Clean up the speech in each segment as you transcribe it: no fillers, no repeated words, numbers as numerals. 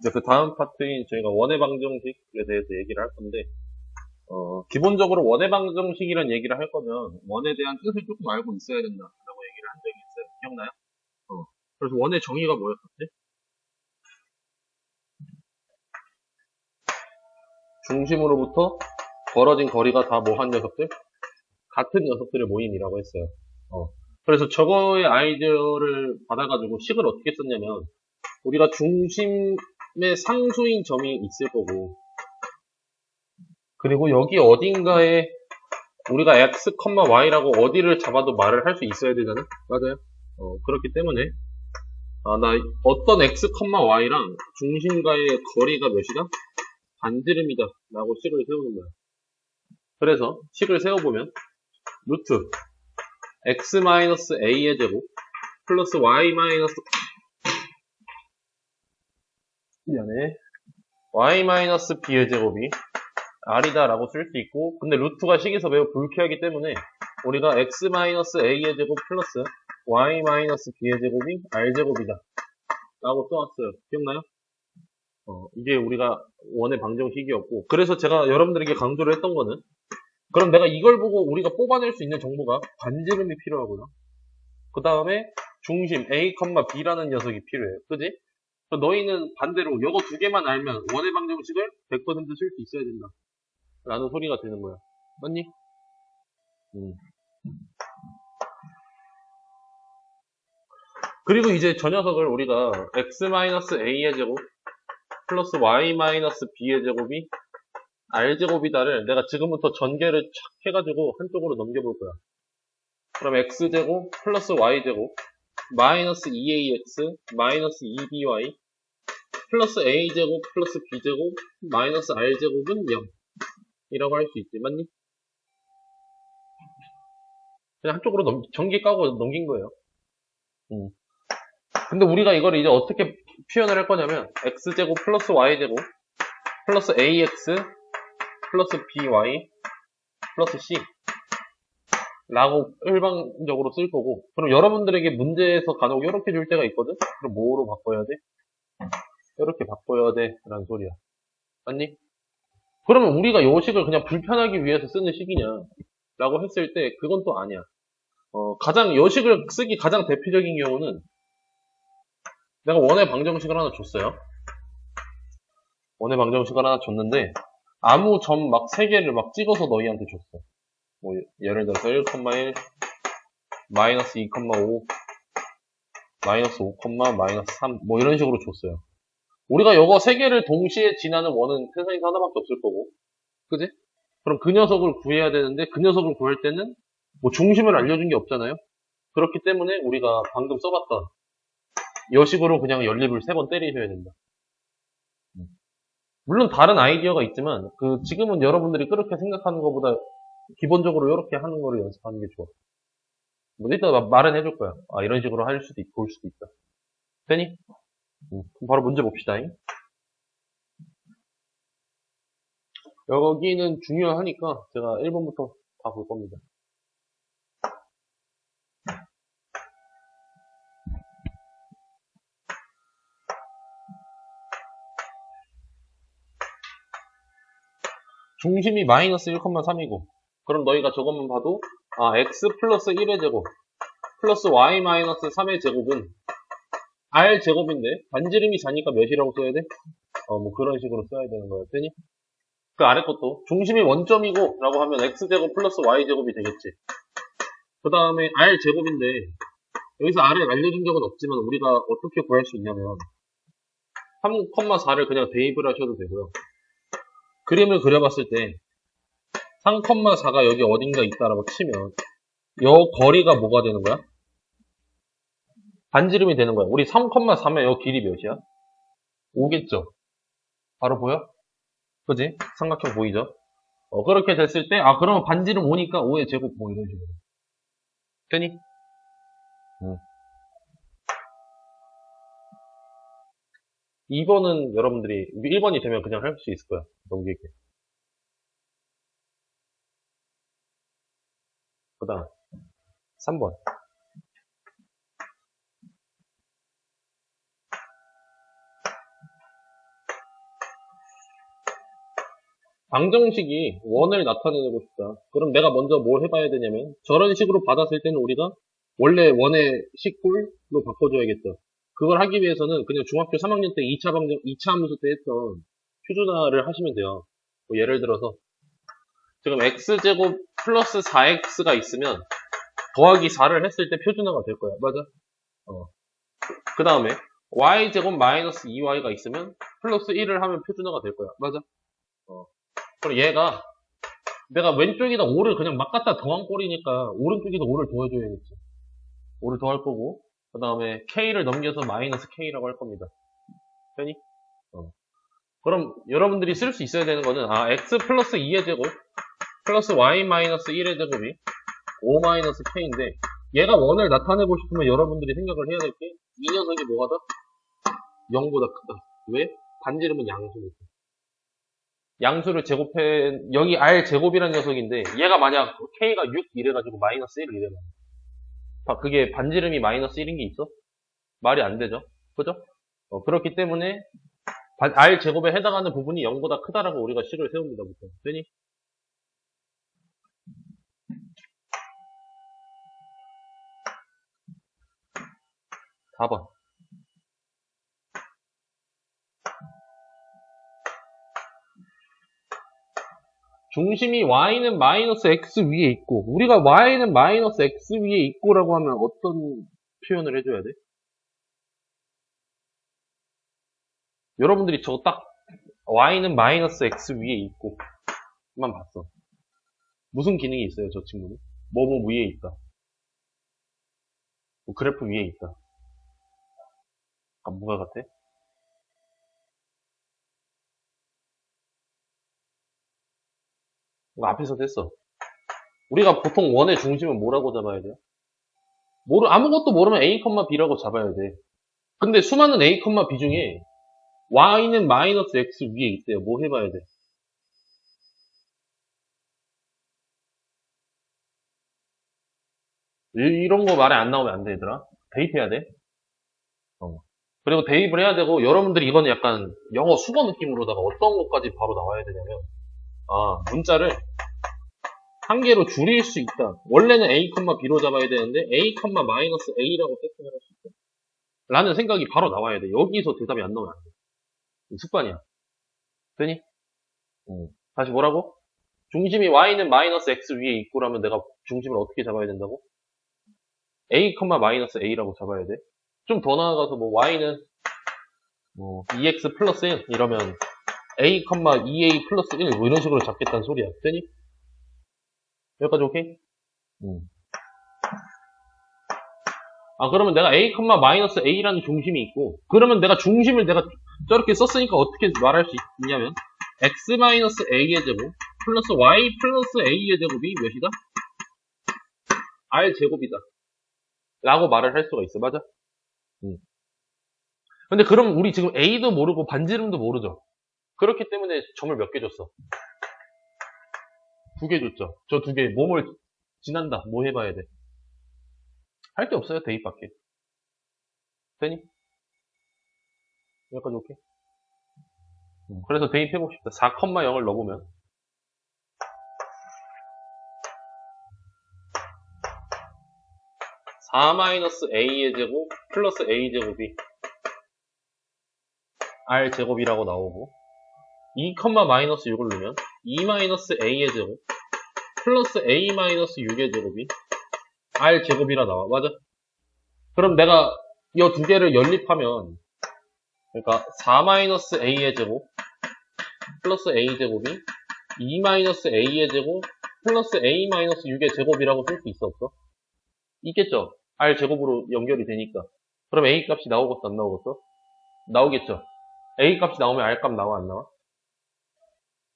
네, 그 다음 파트인 저희가 원의 방정식에 대해서 얘기를 할 건데, 기본적으로 원의 방정식이란 얘기를 할 거면 원에 대한 뜻을 조금 알고 있어야 된다라고 얘기를 한 적이 있어요. 기억나요? 그래서 원의 정의가 뭐였었지? 중심으로부터 벌어진 거리가 다 뭐 한 녀석들? 같은 녀석들의 모임이라고 했어요. 그래서 저거의 아이디어를 받아가지고 식을 어떻게 썼냐면, 우리가 중심의 상수인 점이 있을 거고, 그리고 여기 어딘가에 우리가 x, y라고 어디를 잡아도 말을 할 수 있어야 되잖아? 맞아요? 그렇기 때문에, 나 어떤 x, y랑 중심과의 거리가 몇이다? 반지름이다. 라고 식을 세우는 거야. 그래서 식을 세워보면, 루트 x-a의 제곱 플러스 y-b의 제곱이 r이다 라고 쓸 수 있고, 근데 루트가 식에서 매우 불쾌하기 때문에 우리가 x-a의 제곱 플러스 y-b의 제곱이 r제곱이다 라고 써왔어요. 기억나요? 이게 우리가 원의 방정식이었고, 그래서 제가 여러분들에게 강조를 했던 거는, 그럼 내가 이걸 보고 우리가 뽑아낼 수 있는 정보가 반지름이 필요하고요. 그 다음에 중심 a, b라는 녀석이 필요해요. 그지? 너희는 반대로 이거 두 개만 알면 원의 방정식을 100% 쓸 수 있어야 된다 라는 소리가 되는 거야. 맞니? 그리고 이제 저 녀석을 우리가 x-a의 제곱 플러스 y-b의 제곱이 r제곱이다를 내가 지금부터 전개를 착 해가지고 한쪽으로 넘겨볼 거야. 그럼 x제곱 플러스 y제곱 마이너스 2ax 마이너스 2by 플러스 a제곱 플러스 b제곱 마이너스 r제곱은 0 이라고 할 수 있지. 맞니? 그냥 한쪽으로 전기 까고 넘긴 거예요. 근데 우리가 이걸 이제 어떻게 표현을 할 거냐면 x제곱 플러스 y제곱 플러스 ax 플러스 by 플러스 c 라고 일반적으로 쓸 거고, 그럼 여러분들에게 문제에서 간혹 이렇게 줄 때가 있거든? 그럼 뭐로 바꿔야 돼? 이렇게 바꿔야 돼 라는 소리야. 맞니? 그러면 우리가 요 식을 그냥 불편하기 위해서 쓰는 식이냐 라고 했을 때 그건 또 아니야. 가장 요 식을 쓰기 가장 대표적인 경우는 내가 원의 방정식을 하나 줬어요. 원의 방정식을 하나 줬는데 아무 점 막 3개를 막 찍어서 너희한테 줬어. 뭐 예를 들어서 1,1 마이너스 2,5 마이너스 5, 마이너스 3 뭐 이런 식으로 줬어요. 우리가 요거 3개를 동시에 지나는 원은 세상에서 하나밖에 없을 거고, 그지? 그럼 그 녀석을 구해야 되는데 그 녀석을 구할 때는 뭐 중심을 알려준 게 없잖아요. 그렇기 때문에 우리가 방금 써봤던 이 식으로 그냥 연립을 3번 때리셔야 된다. 물론 다른 아이디어가 있지만 지금은 여러분들이 그렇게 생각하는 것보다 기본적으로 이렇게 하는 거를 연습하는 게 좋아. 뭐 일단 말은 해줄 거야. 이런 식으로 할 수도 있고 볼 수도 있다. 되니? 그럼 바로 문제 봅시다. 여기는 중요하니까 제가 1번부터 다 볼 겁니다. 중심이 마이너스 1,3이고, 그럼 너희가 저것만 봐도 x 플러스 1의 제곱 플러스 y 마이너스 3의 제곱은 r 제곱인데 반지름이 자니까 몇이라고 써야 돼? 뭐 그런 식으로 써야 되는 거야. 되니? 그 아래 것도 중심이 원점이고 라고 하면 x제곱 플러스 y제곱이 되겠지. 그 다음에 r 제곱인데 여기서 r을 알려준 적은 없지만 우리가 어떻게 구할 수 있냐면 3,4를 그냥 대입을 하셔도 되고요. 그림을 그려봤을 때 3,4가 여기 어딘가 있다라고 치면 요 거리가 뭐가 되는 거야? 반지름이 되는 거야. 우리 3,4면 요 길이 몇이야? 5겠죠? 바로 보여? 그지? 삼각형 보이죠? 그렇게 됐을 때 그러면 반지름 5니까 5의 제곱 뭐 이런 식으로 되니? 2번은 여러분들이 1번이 되면 그냥 할 수 있을 거야. 넘기게. 그 다음 3번. 방정식이 원을 나타내고 싶다. 그럼 내가 먼저 뭘 해봐야 되냐면 저런 식으로 받았을 때는 우리가 원래 원의 식홀로 바꿔줘야겠죠. 그걸 하기 위해서는 그냥 중학교 3학년 때 2차 함수 때 했던 표준화를 하시면 돼요. 뭐 예를 들어서 지금 x제곱 플러스 4x가 있으면 더하기 4를 했을 때 표준화가 될 거야. 맞아? 그 다음에 y제곱 마이너스 2y가 있으면 플러스 1을 하면 표준화가 될 거야. 맞아? 그럼 얘가 내가 왼쪽에다 5를 그냥 막 갖다 더한 꼴이니까 오른쪽에다 5를 더해줘야겠지. 5를 더할 거고 그 다음에 k를 넘겨서 마이너스 k라고 할 겁니다. 되니? 그럼 여러분들이 쓸 수 있어야 되는 거는 x 플러스 2의 제곱 플러스 y 마이너스 1의 제곱이 5 마이너스 k인데 얘가 원을 나타내고 싶으면 여러분들이 생각을 해야 될 게 이 녀석이 뭐가 더? 0보다 크다. 왜? 반지름은 양수니까. 양수를 제곱해 여기 r 제곱이라는 녀석인데 얘가 만약 k가 6 이래가지고 마이너스 1을 이래봐. 그게 반지름이 마이너스 1인 게 있어? 말이 안 되죠. 그죠? 그렇기 때문에 r 제곱에 해당하는 부분이 0보다 크다라고 우리가 식을 세웁니다. 보통. 되니? 4번. 중심이 y는 마이너스 x 위에 있고 우리가 y는 마이너스 x 위에 있고라고 하면 어떤 표현을 해줘야 돼? 여러분들이 저거 딱 y는 마이너스 x 위에 있고 만 봤어. 무슨 기능이 있어요 저 친구는? 뭐 위에 있다. 뭐 그래프 위에 있다. 뭐가 같아? 이거 앞에서 됐어. 우리가 보통 원의 중심은 뭐라고 잡아야 돼요? 아무것도 모르면 a, b라고 잡아야 돼. 근데 수많은 a, b 중에 y는 마이너스 x 위에 있대요. 뭐 해봐야 돼? 이런 거 말에 안 나오면 안 돼, 얘들아. 대입해야 돼. 그리고 대입을 해야 되고, 여러분들이 이거는 약간 영어 수거 느낌으로다가 어떤 것까지 바로 나와야 되냐면, 문자를 한 개로 줄일 수 있다. 원래는 a, b로 잡아야 되는데, a, 마이너스 a라고 세팅을 할 수 있다. 라는 생각이 바로 나와야 돼. 여기서 대답이 안 나오면 안 돼. 습관이야. 되니? 다시 뭐라고? 중심이 y는 마이너스 x 위에 있고라면 내가 중심을 어떻게 잡아야 된다고? a, 마이너스 a라고 잡아야 돼. 좀 더 나아가서 뭐 y는 뭐 2x 플러스 1 이러면 a, 2a 플러스 1 뭐 이런 식으로 잡겠다는 소리야. 되니? 여기까지 오케이? 그러면 내가 a, 마이너스 a라는 중심이 있고 그러면 내가 중심을 내가 저렇게 썼으니까 어떻게 말할 수 있냐면 x 마이너스 a의 제곱 플러스 y 플러스 a의 제곱이 몇이다? r 제곱이다. 라고 말을 할 수가 있어. 맞아? 근데 그럼 우리 지금 a도 모르고 반지름도 모르죠? 그렇기 때문에 점을 몇 개 줬어? 2개 줬죠? 저 2개 몸을 지난다. 뭐 해봐야 돼? 할 게 없어요. 대입밖에. 되니? 여기까지 오케이? 그래서 대입해봅시다. 4,0을 넣어보면 4-a의 제곱 플러스 a제곱이 r제곱이라고 나오고 2, 마이너스 6을 넣으면 2-a의 제곱 플러스 a-6의 제곱이 r제곱이라 나와. 맞아? 그럼 내가 이 2개를 연립하면 그러니까 4-a의 제곱 플러스 a제곱이 2-a의 제곱 플러스 a-6의 제곱이라고 쓸 수 있어 없어? 있겠죠? r제곱으로 연결이 되니까. 그럼 a 값이 나오겠어 안 나오겠어? 나오겠죠? a 값이 나오면 r 값 나와 안 나와?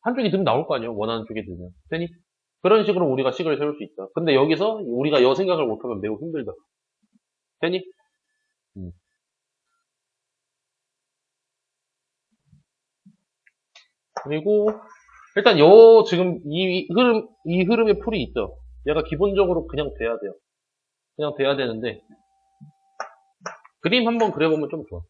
한쪽이 등 나올 거 아니에요? 원하는 쪽에 들면. 되니? 그런 식으로 우리가 식을 세울 수 있다. 근데 여기서 우리가 이 생각을 못하면 매우 힘들다. 되니? 그리고 일단 지금 이 흐름의 풀이 있죠. 얘가 기본적으로 그냥 돼야 돼요. 그냥 돼야 되는데 그림 한번 그려보면 좀 좋아.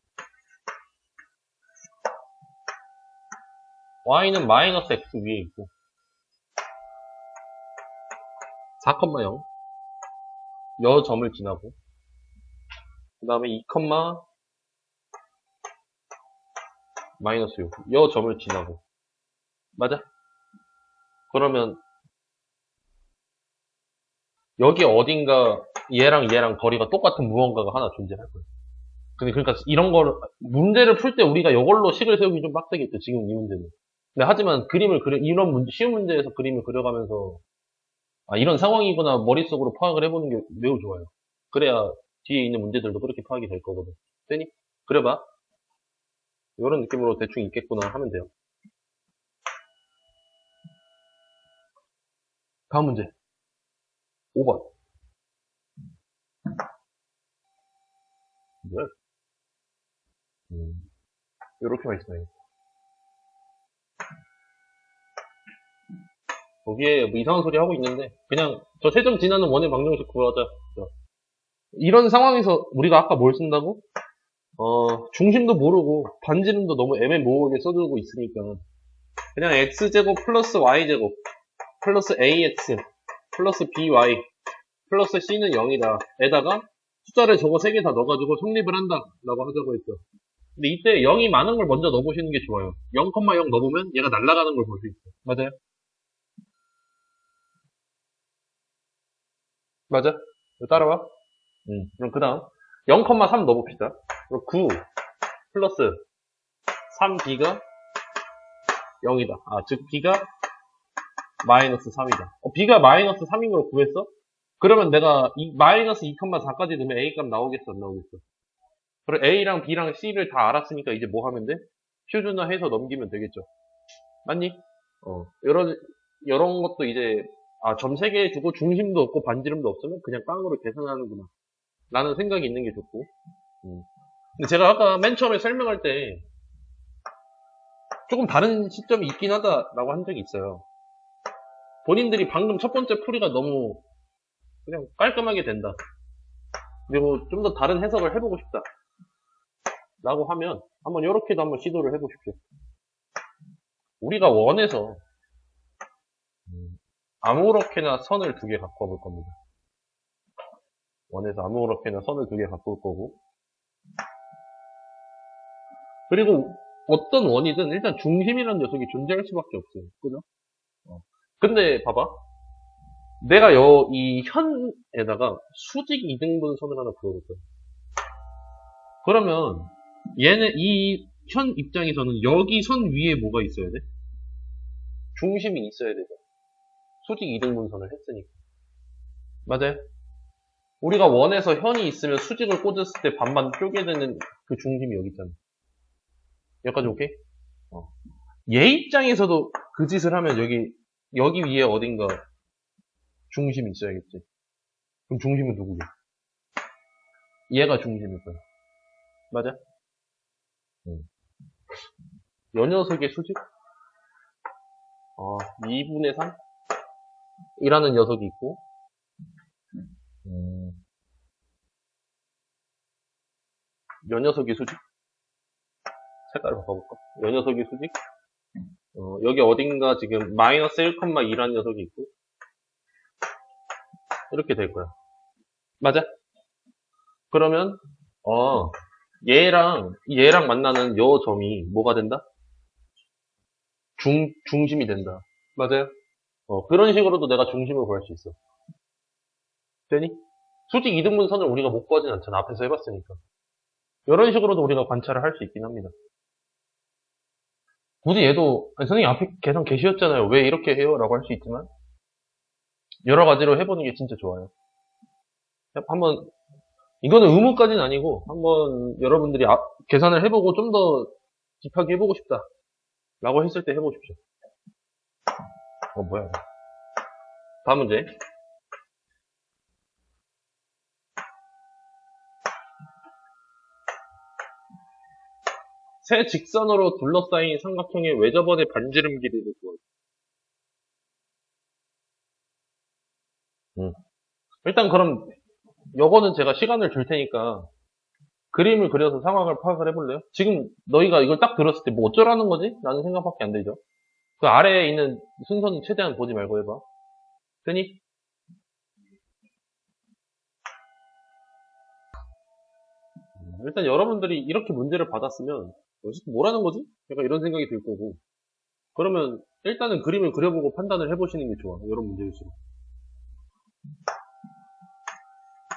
y는 마이너스 x 위에 있고 4,0 여 점을 지나고 그 다음에 2, 마이너스 6 여 점을 지나고 맞아? 그러면 여기 어딘가 얘랑 거리가 똑같은 무언가가 하나 존재할 거예요. 근데 그러니까 이런 걸 문제를 풀 때 우리가 이걸로 식을 세우기 좀 빡세겠죠. 지금 이 문제는. 근데 하지만 그림을 이런 문제, 쉬운 문제에서 그림을 그려가면서 아 이런 상황이구나 머릿속으로 파악을 해보는 게 매우 좋아요. 그래야 뒤에 있는 문제들도 그렇게 파악이 될 거거든. 되니? 그려봐. 이런 느낌으로 대충 있겠구나 하면 돼요. 다음 문제. 5번. 뭐야? 이렇게만 있으면 거기에 뭐 이상한 소리 하고 있는데 그냥 저 세 점 지나는 원의 방정식 구하자. 이런 상황에서 우리가 아까 뭘 쓴다고? 중심도 모르고 반지름도 너무 애매모호하게 써두고 있으니까 그냥 x제곱 플러스 y제곱 플러스 ax 플러스 by 플러스 c는 0이다 에다가 숫자를 저거 3개 다 넣어가지고 성립을 한다 라고 하자고 했죠. 근데 이때 0이 많은 걸 먼저 넣어보시는 게 좋아요. 0,0 넣어보면 얘가 날아가는 걸 볼 수 있어요. 맞아요? 맞아? 따라와. 그럼 그 다음 0,3 넣어봅시다. 그럼 9 플러스 3b가 0이다. 즉 b가 마이너스 3이다. b가 마이너스 3인 걸 구했어? 그러면 내가 마이너스 2,4까지 넣으면 a 값 나오겠어 안 나오겠어? 그리고 a랑 b랑 c를 다 알았으니까 이제 뭐 하면 돼? 표준화해서 넘기면 되겠죠. 맞니? 이런 것도 이제 점 3개 주고 중심도 없고 반지름도 없으면 그냥 깡으로 계산하는구나 라는 생각이 있는 게 좋고. 근데 제가 아까 맨 처음에 설명할 때 조금 다른 시점이 있긴 하다라고 한 적이 있어요. 본인들이 방금 첫 번째 풀이가 너무 그냥 깔끔하게 된다. 그리고 좀 더 다른 해석을 해보고 싶다. 라고 하면 한번 이렇게도 한번 시도를 해보십시오. 우리가 원에서 아무렇게나 선을 2개 갖고 와볼 겁니다. 원에서 아무렇게나 선을 2개 갖고 올 거고 그리고 어떤 원이든 일단 중심이라는 녀석이 존재할 수밖에 없어요. 그죠? 근데 봐봐. 내가 이 현에다가 수직 이등분선을 하나 그어볼 거야. 그러면 얘는 이 현 입장에서는 여기 선 위에 뭐가 있어야 돼? 중심이 있어야 되죠. 수직 이등분선을 했으니까. 맞아요? 우리가 원에서 현이 있으면 수직을 꽂았을 때 반반 쪼개 되는 그 중심이 여기 있잖아. 여기까지 오케이? 얘 입장에서도 그 짓을 하면 여기 위에 어딘가 중심이 있어야겠지. 그럼 중심은 누구게? 얘가 중심일 거야. 맞아? 요 녀석의 수직? 2분의 3? 이라는 녀석이 있고 요 녀석의 수직? 색깔을 바꿔볼까? 요 녀석의 수직? 여기 어딘가 지금 마이너스 1,2라는 녀석이 있고 이렇게 될 거야. 맞아? 그러면 얘랑 만나는 요 점이 뭐가 된다? 중심이 된다. 맞아요? 그런 식으로도 내가 중심을 구할 수 있어. 되니? 수직 이등분선을 우리가 못 구하진 않잖아. 앞에서 해봤으니까. 이런 식으로도 우리가 관찰을 할 수 있긴 합니다. 굳이 얘도 선생님 앞에 계산 계시였잖아요. 왜 이렇게 해요? 라고 할 수 있지만 여러 가지로 해보는 게 진짜 좋아요. 한번 이거는 의무까지는 아니고 한번 여러분들이 계산을 해보고 좀 더 딥하게 해보고 싶다 라고 했을 때 해보십시오. 뭐야. 다음 문제. 세 직선으로 둘러싸인 삼각형의 외접원의 반지름 길이를 구하자. 일단 그럼 요거는 제가 시간을 줄 테니까 그림을 그려서 상황을 파악을 해볼래요? 지금 너희가 이걸 딱 들었을 때 뭐 어쩌라는 거지? 라는 생각밖에 안 들죠? 그 아래에 있는 순서는 최대한 보지 말고 해봐. 되니? 일단 여러분들이 이렇게 문제를 받았으면 뭐라는 거지? 약간 이런 생각이 들 거고. 그러면 일단은 그림을 그려보고 판단을 해보시는 게 좋아. 이런 문제일수록.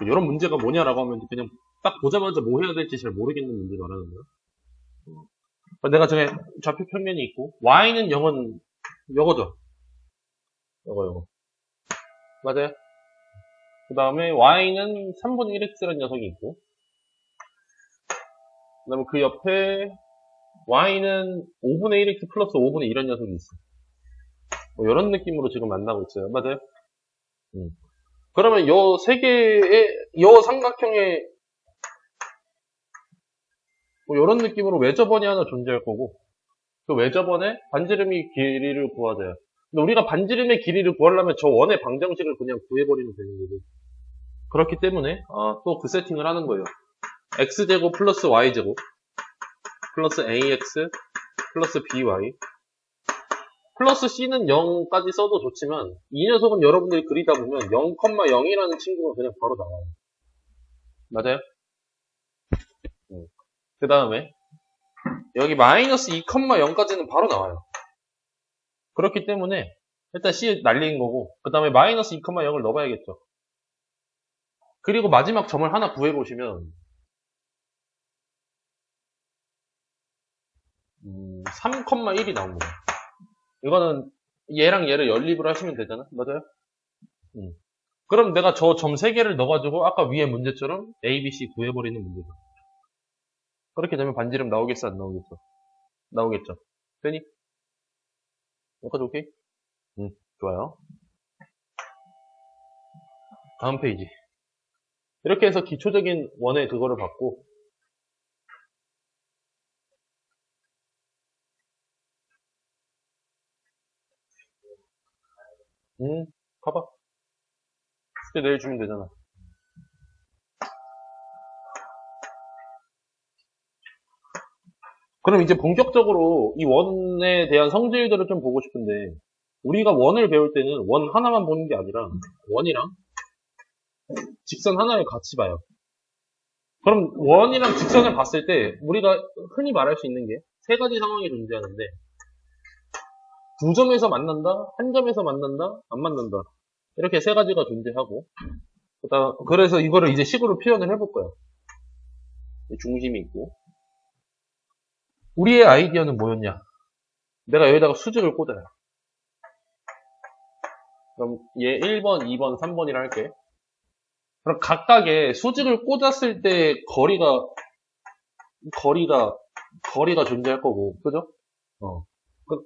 이런 문제가 뭐냐라고 하면 그냥 딱 보자마자 뭐 해야 될지 잘 모르겠는 문제 말하는 거야. 내가 전에 좌표 평면이 있고 y는 0은 요거죠. 요거. 맞아요? 그 다음에 y는 3분의 1x라는 녀석이 있고 그 다음에 그 옆에 y는 5분의 1x 플러스 5분의 1이라는 녀석이 있어. 뭐 이런 느낌으로 지금 만나고 있어요. 맞아요? 그러면 요 세 개의 요 삼각형의 뭐 이런 느낌으로 외접원이 하나 존재할 거고 그 외접원의 반지름의 길이를 구하자요. 근데 우리가 반지름의 길이를 구하려면 저 원의 방정식을 그냥 구해버리면 되는 거고 그렇기 때문에 또 그 세팅을 하는 거예요. x제곱 플러스 y제곱 플러스 ax 플러스 by 플러스 c는 0까지 써도 좋지만 이 녀석은 여러분들이 그리다 보면 0,0이라는 친구가 그냥 바로 나와요. 맞아요? 그 다음에 여기 마이너스 2,0까지는 바로 나와요. 그렇기 때문에 일단 C 날린 거고 그 다음에 마이너스 2,0을 넣어봐야겠죠. 그리고 마지막 점을 하나 구해보시면 3,1이 나옵니다. 이거는 얘랑 얘를 연립을 하시면 되잖아. 맞아요? 그럼 내가 저 점 3개를 넣어가지고 아까 위에 문제처럼 A, B, C 구해버리는 문제죠. 그렇게 되면 반지름 나오겠어? 안 나오겠어? 나오겠죠. 되니? 여기까지 오케이? 좋아요. 다음 페이지. 이렇게 해서 기초적인 원의 그거를 받고 가봐. 숙제 내일 주면 되잖아. 그럼 이제 본격적으로 이 원에 대한 성질들을 좀 보고 싶은데 우리가 원을 배울 때는 원 하나만 보는 게 아니라 원이랑 직선 하나를 같이 봐요. 그럼 원이랑 직선을 봤을 때 우리가 흔히 말할 수 있는 게 세 가지 상황이 존재하는데 두 점에서 만난다, 한 점에서 만난다, 안 만난다. 이렇게 세 가지가 존재하고 그래서 이거를 이제 식으로 표현을 해볼 거예요. 중심이 있고 우리의 아이디어는 뭐였냐? 내가 여기다가 수직을 꽂아요. 그럼 얘 1번, 2번, 3번이라 할게. 그럼 각각의 수직을 꽂았을 때 거리가 존재할 거고, 그죠?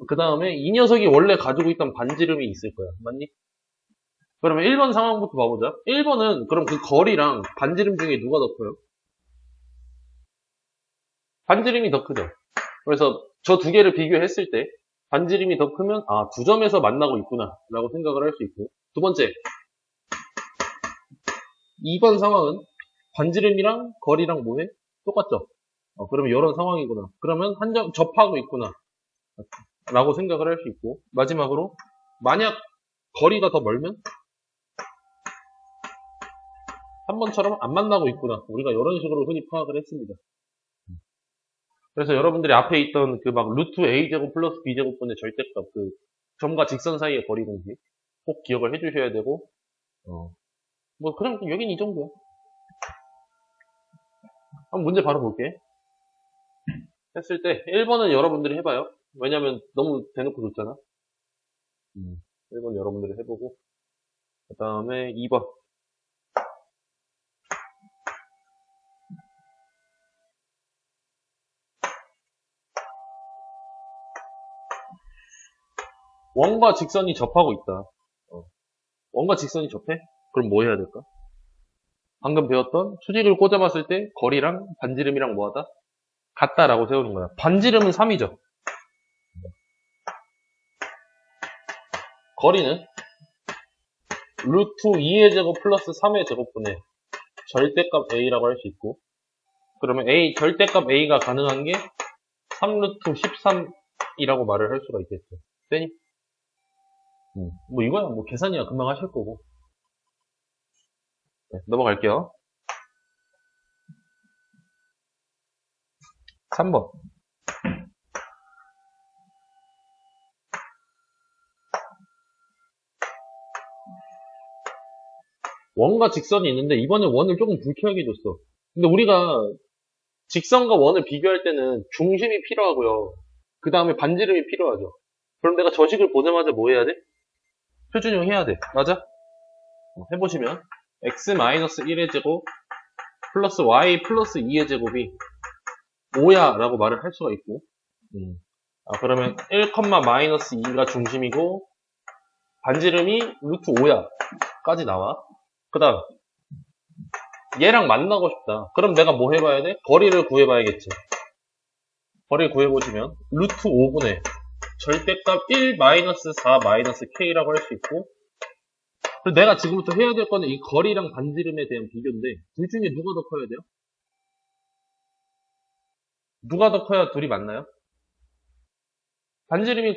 그 다음에 이 녀석이 원래 가지고 있던 반지름이 있을 거야. 맞니? 그러면 1번 상황부터 봐보자. 1번은 그럼 그 거리랑 반지름 중에 누가 더 커요? 반지름이 더 크죠? 그래서 저 두 개를 비교했을 때 반지름이 더 크면 두 점에서 만나고 있구나 라고 생각을 할 수 있고 두 번째 2번 상황은 반지름이랑 거리랑 뭐해? 똑같죠? 그러면 이런 상황이구나. 그러면 한 점 접하고 있구나 라고 생각을 할 수 있고 마지막으로 만약 거리가 더 멀면 3번처럼 안 만나고 있구나. 우리가 이런 식으로 흔히 파악을 했습니다. 그래서 여러분들이 앞에 있던 그 막 루트 a제곱 플러스 b제곱분의 절대값 그 점과 직선 사이의 거리 공식 꼭 기억을 해주셔야 되고 뭐 그냥 여긴 이 정도야. 한번 문제 바로 볼게. 했을 때 1번은 여러분들이 해봐요. 왜냐면 너무 대놓고 좋잖아. 1번 여러분들이 해보고 그 다음에 2번 원과 직선이 접하고 있다. 원과 직선이 접해? 그럼 뭐 해야 될까? 방금 배웠던 수직을 꽂아봤을 때 거리랑 반지름이랑 뭐하다? 같다라고 세우는 거야. 반지름은 3이죠. 거리는 루트 2의 제곱 플러스 3의 제곱분의 절대값 a라고 할 수 있고 그러면 절대값 a가 가능한 게 3루트 13이라고 말을 할 수가 있겠죠. 되니? 뭐 이거야 뭐 계산이야 금방 하실 거고. 네, 넘어갈게요. 3번. 원과 직선이 있는데 이번에 원을 조금 불쾌하게 줬어. 근데 우리가 직선과 원을 비교할 때는 중심이 필요하고요. 그 다음에 반지름이 필요하죠. 그럼 내가 저식을 보자마자 뭐 해야 돼? 표준형 해야 돼. 맞아? 해보시면 x-1의 제곱 플러스 y 플러스 2의 제곱이 5야 라고 말을 할 수가 있고 그러면 1,-2가 중심이고 반지름이 루트 5야 까지 나와. 그 다음 얘랑 만나고 싶다. 그럼 내가 뭐 해봐야 돼? 거리를 구해봐야겠지. 거리 구해보시면 루트 5분의 절대값 1-4-k라고 할 수 있고 그리고 내가 지금부터 해야 될 거는 이 거리랑 반지름에 대한 비교인데 둘 중에 누가 더 커야 돼요? 누가 더 커야 둘이 맞나요? 반지름이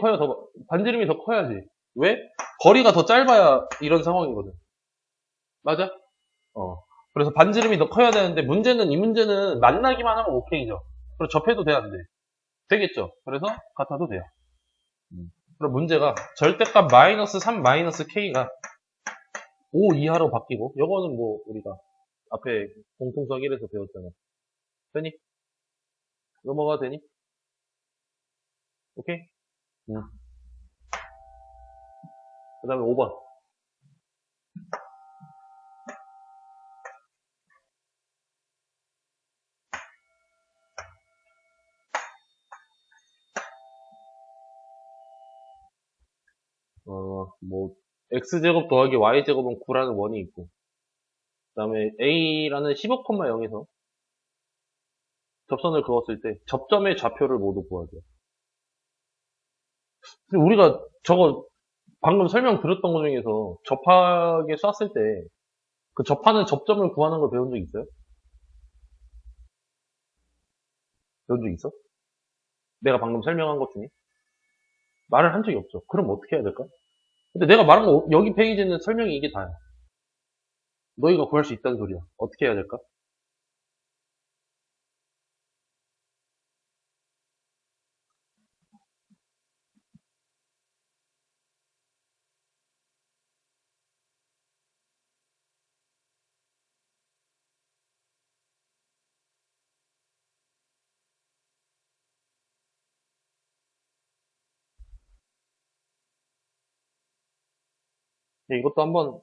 반지름이 더 커야지. 왜? 거리가 더 짧아야 이런 상황이거든. 맞아? 그래서 반지름이 더 커야 되는데 이 문제는 만나기만 하면 오케이죠. 그리고 접해도 돼, 안 돼? 되겠죠. 그래서 같아도 돼요. 그럼 문제가 절대값 -3-k가 5 이하로 바뀌고 요거는 뭐 우리가 앞에 공통수학 1에서 배웠잖아. 되니? 넘어가도 되니? 오케이? 그 다음에 5번. 뭐 x제곱 더하기 y제곱은 9라는 원이 있고 그 다음에 a라는 15,0에서 접선을 그었을 때 접점의 좌표를 모두 구하죠. 근데 우리가 저거 방금 설명 들었던 것 중에서 접하게 쐈을 때 그 접하는 접점을 구하는 걸 배운 적 있어요? 배운 적 있어? 내가 방금 설명한 것 중에? 말을 한 적이 없죠. 그럼 어떻게 해야 될까? 근데 내가 말한 거 여기 페이지는 설명이 이게 다야. 너희가 구할 수 있다는 소리야. 어떻게 해야 될까? 이것도 한번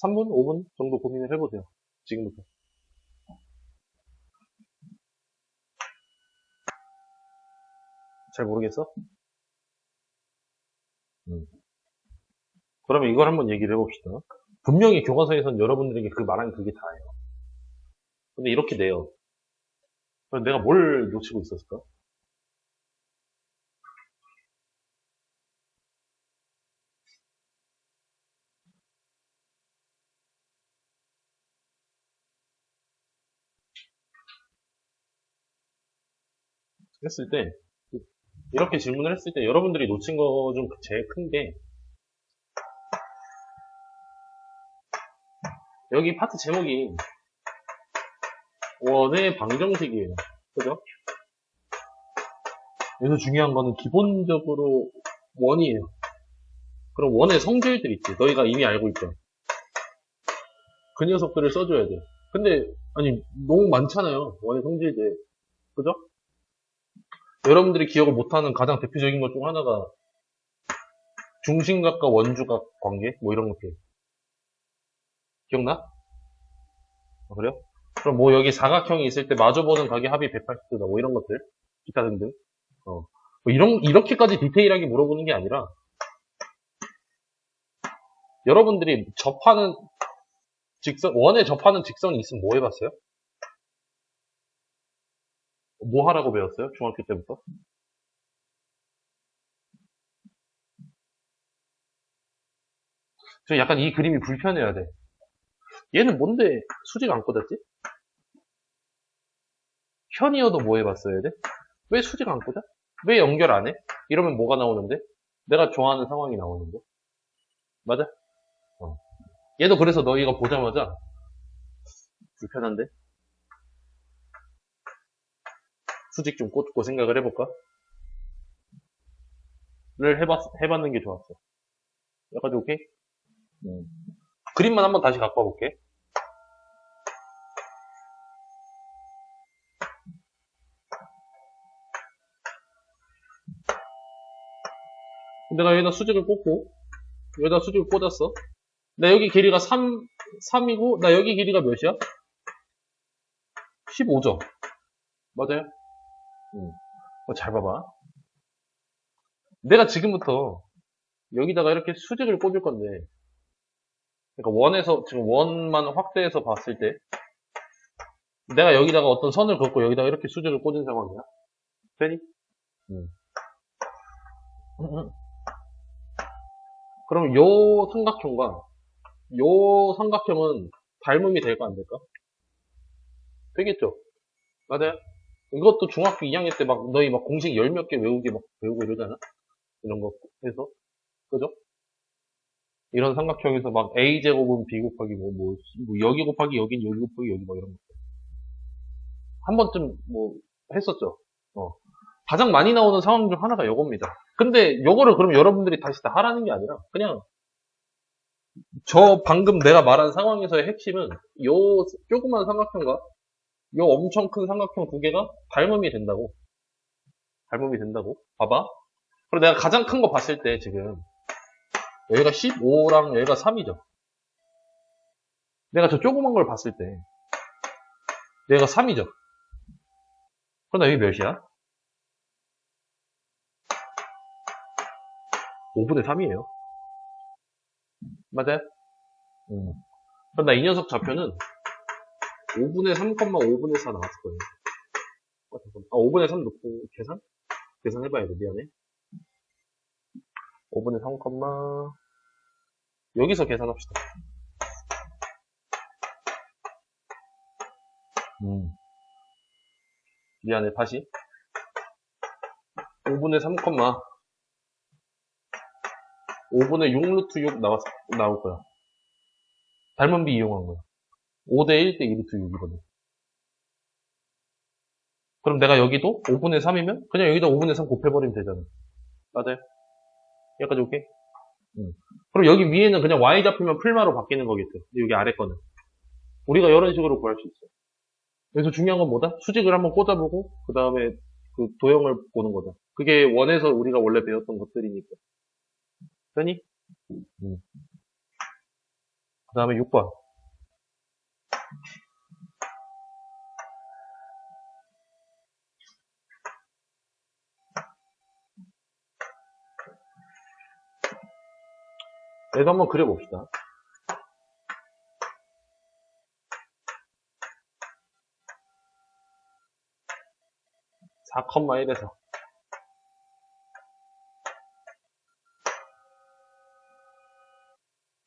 3분, 5분 정도 고민을 해보세요. 지금부터. 잘 모르겠어? 그러면 이걸 한번 얘기를 해봅시다. 분명히 교과서에선 여러분들에게 그 말한 그게 다예요. 근데 이렇게 내요. 그럼 내가 뭘 놓치고 있었을까? 했을 때, 이렇게 질문을 했을 때 여러분들이 놓친 거 중 제일 큰 게, 여기 파트 제목이 원의 방정식이에요. 그죠? 여기서 중요한 거는 기본적으로 원이에요. 그럼 원의 성질들 있지. 너희가 이미 알고 있죠. 그 녀석들을 써줘야 돼. 근데 아니 너무 많잖아요. 원의 성질들. 그죠? 여러분들이 기억을 못하는 가장 대표적인 것 중 하나가 중심각과 원주각 관계? 뭐 이런 것들. 기억나? 그래요? 그럼 뭐 여기 사각형이 있을 때 마주보는 각의 합이 180도다. 뭐 이런 것들. 기타 등등. 뭐 이렇게까지 디테일하게 물어보는 게 아니라 여러분들이 접하는 직선, 원에 접하는 직선이 있으면 뭐 해봤어요? 뭐 하라고 배웠어요? 중학교 때부터? 저 약간 이 그림이 불편해야 돼. 얘는 뭔데 수직 안 꽂았지? 현이어도 뭐 해봤어야 돼? 왜 수직 안 꽂아? 왜 연결 안 해? 이러면 뭐가 나오는데? 내가 좋아하는 상황이 나오는 거. 맞아? 얘도 그래서 너희가 보자마자 불편한데? 수직 좀 꽂고 생각을 해볼까? 를 해봤는 게 좋았어. 여기까지 오케이? 그림만 한번 다시 갖고 와볼게. 내가 여기다 수직을 꽂고, 여기다 수직을 꽂았어. 나 여기 길이가 3이고, 나 여기 길이가 몇이야? 15죠? 맞아요? 잘 봐봐. 내가 지금부터 여기다가 이렇게 수직을 꽂을 건데, 그러니까 원에서, 지금 원만 확대해서 봤을 때, 내가 여기다가 어떤 선을 긋고 여기다가 이렇게 수직을 꽂은 상황이야. 되니? 그럼 요 삼각형과 요 삼각형은 닮음이 될까 안 될까? 되겠죠? 맞아요? 이것도 중학교 2학년 때 막 너희 막 공식 열 몇 개 외우기 막 배우고 이러잖아? 이런 거 해서. 그죠? 이런 삼각형에서 막 a제곱은 b 곱하기 뭐 여기 곱하기 여긴 여기 곱하기 여기 막 이런 거. 한 번쯤 뭐 했었죠? 가장 많이 나오는 상황 중 하나가 요겁니다. 근데 요거를 그럼 여러분들이 다시 다 하라는 게 아니라 그냥 저 방금 내가 말한 상황에서의 핵심은 요 조그만 삼각형과 요 엄청 큰 삼각형 두 개가 닮음이 된다고. 닮음이 된다고. 봐봐. 그리고 내가 가장 큰 거 봤을 때 지금 여기가 15랑 여기가 3이죠. 내가 저 조그만 걸 봤을 때 여기가 3이죠. 그럼 여기 몇이야? 5분의 3이에요. 맞아요? 그럼 나 이 녀석 좌표는 5분의 3, 5분의 4 나왔을 거예요. 5분의 3 놓고 계산해봐야 돼. 미안해. 5분의 3, 여기서 계산합시다. 미안해. 다시. 5분의 3, 5분의 6 루트 6 나올 거야. 닮은비 이용한 거야. 5대 1대 2 루트 6이거든. 그럼 내가 여기도 5분의 3이면 그냥 여기다 5분의 3 곱해버리면 되잖아. 맞아요? 여기까지 오케이? 그럼 여기 위에는 그냥 y 잡히면 풀마로 바뀌는 거겠죠. 여기 아래 거는. 우리가 이런 식으로 구할 수 있어. 여기서 중요한 건 뭐다? 수직을 한번 꽂아보고 그 다음에 그 도형을 보는 거다. 그게 원에서 우리가 원래 배웠던 것들이니까. 되니? 그 다음에 6번. 얘도 한번 그려봅시다. 4,1에서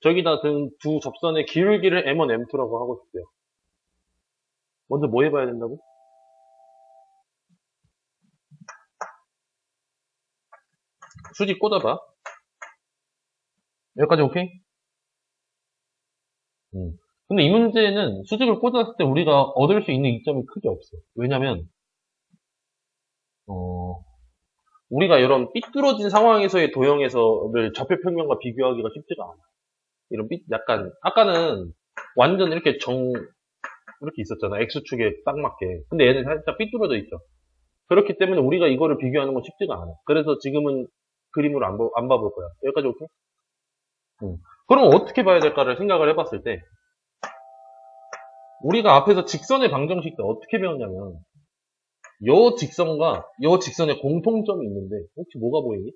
저기다 든 두 접선의 기울기를 M1, M2라고 하고 싶대요. 먼저 뭐 해봐야 된다고? 수직 꽂아봐. 여기까지 오케이? 근데 이 문제는 수직을 꽂았을 때 우리가 얻을 수 있는 이점이 크게 없어. 왜냐면 우리가 이런 삐뚤어진 상황에서의 도형에서를 좌표 평면과 비교하기가 쉽지가 않아. 이런 약간 아까는 완전 이렇게 이렇게 있었잖아. X축에 딱 맞게. 근데 얘는 살짝 삐뚤어져 있죠. 그렇기 때문에 우리가 이거를 비교하는 건 쉽지가 않아. 그래서 지금은 그림으로 안 봐볼 거야. 여기까지 오케이? 그럼 어떻게 봐야 될까를 생각을 해봤을 때 우리가 앞에서 직선의 방정식 때 어떻게 배웠냐면 요 직선과 요 직선에 공통점이 있는데 혹시 뭐가 보이니?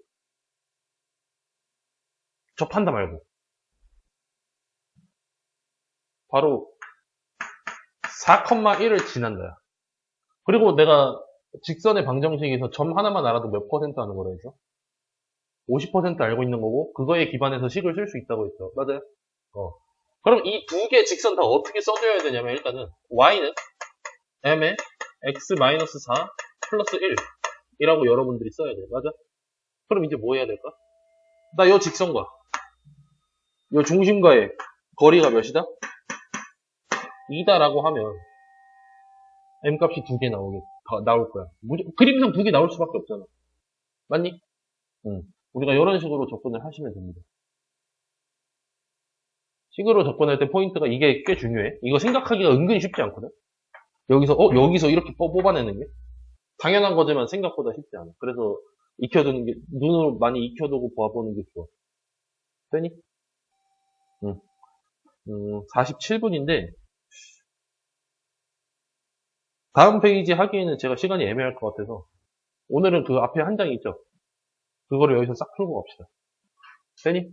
접한다 말고 바로 4,1을 지난다야. 그리고 내가 직선의 방정식에서 점 하나만 알아도 몇 퍼센트 하는 거라 했죠? 50% 알고 있는 거고 그거에 기반해서 식을 쓸 수 있다고 했죠. 맞아요? 그럼 이 두 개 직선 다 어떻게 써줘야 되냐면 일단은 y는 m에 x-4 플러스 1 이라고 여러분들이 써야 돼요. 맞아? 그럼 이제 뭐 해야 될까? 나 요 직선과 요 중심과의 거리가 몇이다? 2다라고 하면 m값이 2개 나올 거야. 그림상 2개 나올 수밖에 없잖아. 맞니? 응. 우리가 이런 식으로 접근을 하시면 됩니다. 식으로 접근할 때 포인트가 이게 꽤 중요해. 이거 생각하기가 은근히 쉽지 않거든? 여기서 이렇게 뽑아내는 게? 당연한 거지만 생각보다 쉽지 않아. 그래서 익혀두는 게, 눈으로 많이 익혀두고 봐보는 게 좋아. 되니? 응. 47분인데, 다음 페이지 하기에는 제가 시간이 애매할 것 같아서, 오늘은 그 앞에 한 장 있죠? 그거를 여기서 싹 풀고 갑시다. 되니?